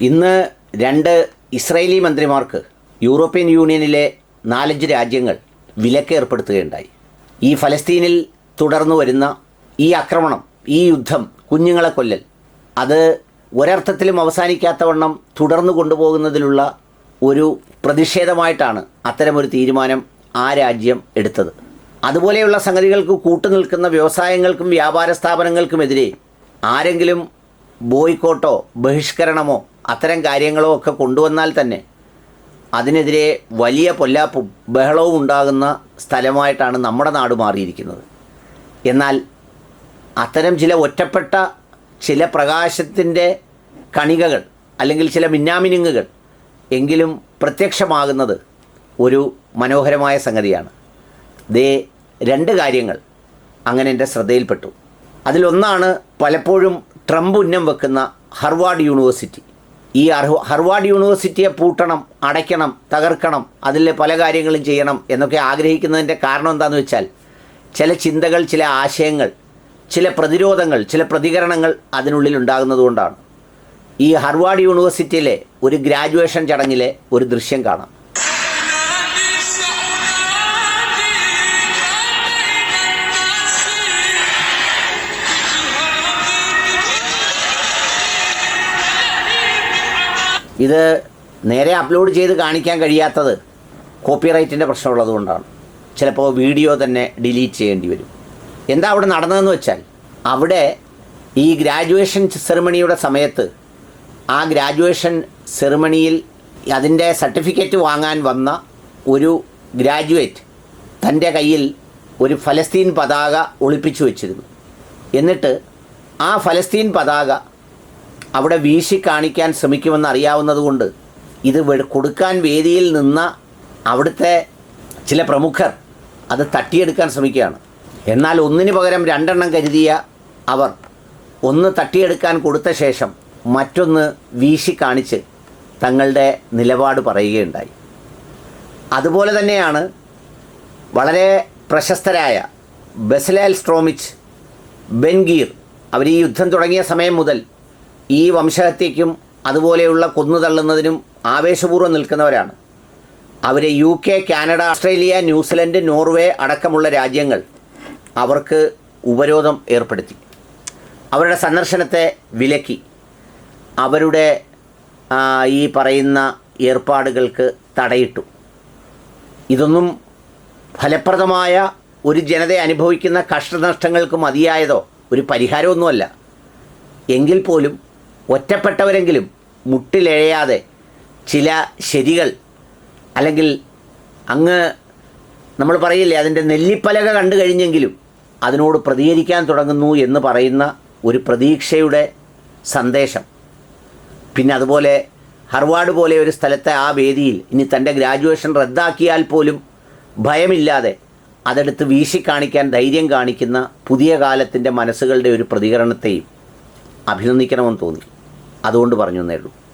ഇന്ന് രണ്ട് ഇസ്രായേലി മന്ത്രിമാർക്ക് യൂറോപ്യൻ യൂണിയനിലെ 4-5 രാജ്യങ്ങൾ വിലക്ക് ഏർപ്പെടുത്തുകയുണ്ടായി. ഈ ഫലസ്തീനിൽ തുടർന്നു വരുന്ന ഈ ആക്രമണം, ഈ യുദ്ധം, കുഞ്ഞുങ്ങളെ കൊല്ലൽ, അത് ഒരർത്ഥത്തിലും അവസാനിക്കാത്തവണ്ണം തുടർന്നു കൊണ്ടുപോകുന്നതിലുള്ള ഒരു പ്രതിഷേധമായിട്ടാണ് അത്തരമൊരു തീരുമാനം ആ രാജ്യം എടുത്തത്. അതുപോലെയുള്ള സംഗതികൾക്ക് കൂട്ടുനിൽക്കുന്ന വ്യവസായങ്ങൾക്കും വ്യാപാര സ്ഥാപനങ്ങൾക്കുമെതിരെ ആരെങ്കിലും ബോയ്ക്കോട്ടോ ബഹിഷ്കരണമോ അത്തരം കാര്യങ്ങളോ ഒക്കെ കൊണ്ടുവന്നാൽ തന്നെ അതിനെതിരെ വലിയ പൊല്ലാപ്പും ബഹളവും ഉണ്ടാകുന്ന സ്ഥലമായിട്ടാണ് നമ്മുടെ നാട് മാറിയിരിക്കുന്നത്. എന്നാൽ അത്തരം ചില ഒറ്റപ്പെട്ട ചില പ്രകാശത്തിൻ്റെ കണികകൾ അല്ലെങ്കിൽ ചില മിന്നാമിനുങ്ങുകൾ എങ്കിലും പ്രത്യക്ഷമാകുന്നത് ഒരു മനോഹരമായ സംഗതിയാണ്. ദേ 2 കാര്യങ്ങൾ അങ്ങനെ എൻ്റെ ശ്രദ്ധയിൽപ്പെട്ടു. അതിലൊന്നാണ് പലപ്പോഴും ട്രംപ് ഉന്നം വെക്കുന്ന ഹാർവാർഡ് യൂണിവേഴ്സിറ്റി. ഈ ഹാർവാർഡ് യൂണിവേഴ്സിറ്റിയെ പൂട്ടണം, അടയ്ക്കണം, തകർക്കണം, അതിൽ പല കാര്യങ്ങളും ചെയ്യണം എന്നൊക്കെ ആഗ്രഹിക്കുന്നതിൻ്റെ കാരണം എന്താണെന്ന് വെച്ചാൽ ചില ചിന്തകൾ, ചില ആശയങ്ങൾ, ചില പ്രതിരോധങ്ങൾ, ചില പ്രതികരണങ്ങൾ അതിനുള്ളിൽ ഉണ്ടാകുന്നതുകൊണ്ടാണ്. ഈ ഹാർവാർഡ് യൂണിവേഴ്സിറ്റിയിലെ ഒരു ഗ്രാജുവേഷൻ ചടങ്ങിലെ ഒരു ദൃശ്യം കാണാം. ഇത് നേരെ അപ്ലോഡ് ചെയ്ത് കാണിക്കാൻ കഴിയാത്തത് കോപ്പിറൈറ്റിൻ്റെ പ്രശ്നമുള്ളതുകൊണ്ടാണ്. ചിലപ്പോൾ വീഡിയോ തന്നെ ഡിലീറ്റ് ചെയ്യേണ്ടി വരും. എന്താ അവിടെ നടന്നതെന്ന് വെച്ചാൽ, അവിടെ ഈ ഗ്രാജുവേഷൻ സെറിമണിയുടെ സമയത്ത് ആ ഗ്രാജുവേഷൻ സെറിമണിയിൽ അതിൻ്റെ സർട്ടിഫിക്കറ്റ് വാങ്ങാൻ വന്ന ഒരു ഗ്രാജുവേറ്റ് തൻ്റെ കയ്യിൽ ഒരു ഫലസ്തീൻ പതാക ഒളിപ്പിച്ചു വച്ചിരുന്നു. എന്നിട്ട് ആ ഫലസ്തീൻ പതാക അവിടെ വീശി കാണിക്കാൻ ശ്രമിക്കുമെന്ന് അറിയാവുന്നതുകൊണ്ട് ഇത് കൊടുക്കാൻ വേദിയിൽ നിന്ന അവിടുത്തെ ചില പ്രമുഖർ അത് തട്ടിയെടുക്കാൻ ശ്രമിക്കുകയാണ്. എന്നാൽ ഒന്നിന് പകരം 2 എണ്ണം കരുതിയ അവർ ഒന്ന് തട്ടിയെടുക്കാൻ കൊടുത്ത ശേഷം മറ്റൊന്ന് വീശി കാണിച്ച് തങ്ങളുടെ നിലപാട് പറയുകയുണ്ടായി. അതുപോലെ തന്നെയാണ് വളരെ പ്രശസ്തരായ ബെസലേൽ സ്ട്രോമിച്ച്, ബെൻ ഗീർ, അവർ ഈ യുദ്ധം തുടങ്ങിയ സമയം മുതൽ ഈ വംശഹത്യയ്ക്കും അതുപോലെയുള്ള കൊന്നുതള്ളുന്നതിനും ആവേശപൂർവ്വം നിൽക്കുന്നവരാണ്. അവർ UK, Canada, Australia, New Zealand, Norway അടക്കമുള്ള രാജ്യങ്ങൾ അവർക്ക് ഉപരോധം ഏർപ്പെടുത്തി. അവരുടെ സന്ദർശനത്തെ വിലക്കി. അവരുടെ ഈ പറയുന്ന ഏർപ്പാടുകൾക്ക് തടയിട്ടു. ഇതൊന്നും ഫലപ്രദമായ ഒരു ജനത അനുഭവിക്കുന്ന കഷ്ടനഷ്ടങ്ങൾക്ക് മതിയായതോ ഒരു പരിഹാരമൊന്നുമല്ല. എങ്കിൽ പോലും ഒറ്റപ്പെട്ടവരെങ്കിലും മുട്ടിലെഴയാതെ ചില ശരികൾ, അല്ലെങ്കിൽ അങ്ങ് നമ്മൾ പറയില്ലേ അതിൻ്റെ നെല്ലിപ്പലക കണ്ടു കഴിഞ്ഞെങ്കിലും അതിനോട് പ്രതികരിക്കാൻ തുടങ്ങുന്നു എന്ന് പറയുന്ന ഒരു പ്രതീക്ഷയുടെ സന്ദേശം. പിന്നെ അതുപോലെ ഹാർവാർഡ് പോലെ ഒരു സ്ഥലത്തെ ആ വേദിയിൽ ഇനി തൻ്റെ ഗ്രാജുവേഷൻ റദ്ദാക്കിയാൽ പോലും ഭയമില്ലാതെ അതെടുത്ത് വീശിക്കാണിക്കാൻ ധൈര്യം കാണിക്കുന്ന പുതിയ കാലത്തിൻ്റെ മനസ്സുകളുടെ ഒരു പ്രതികരണത്തെയും അഭിനന്ദിക്കണമെന്ന് തോന്നി. അതുകൊണ്ട് പറഞ്ഞു എന്നേ ഉള്ളൂ.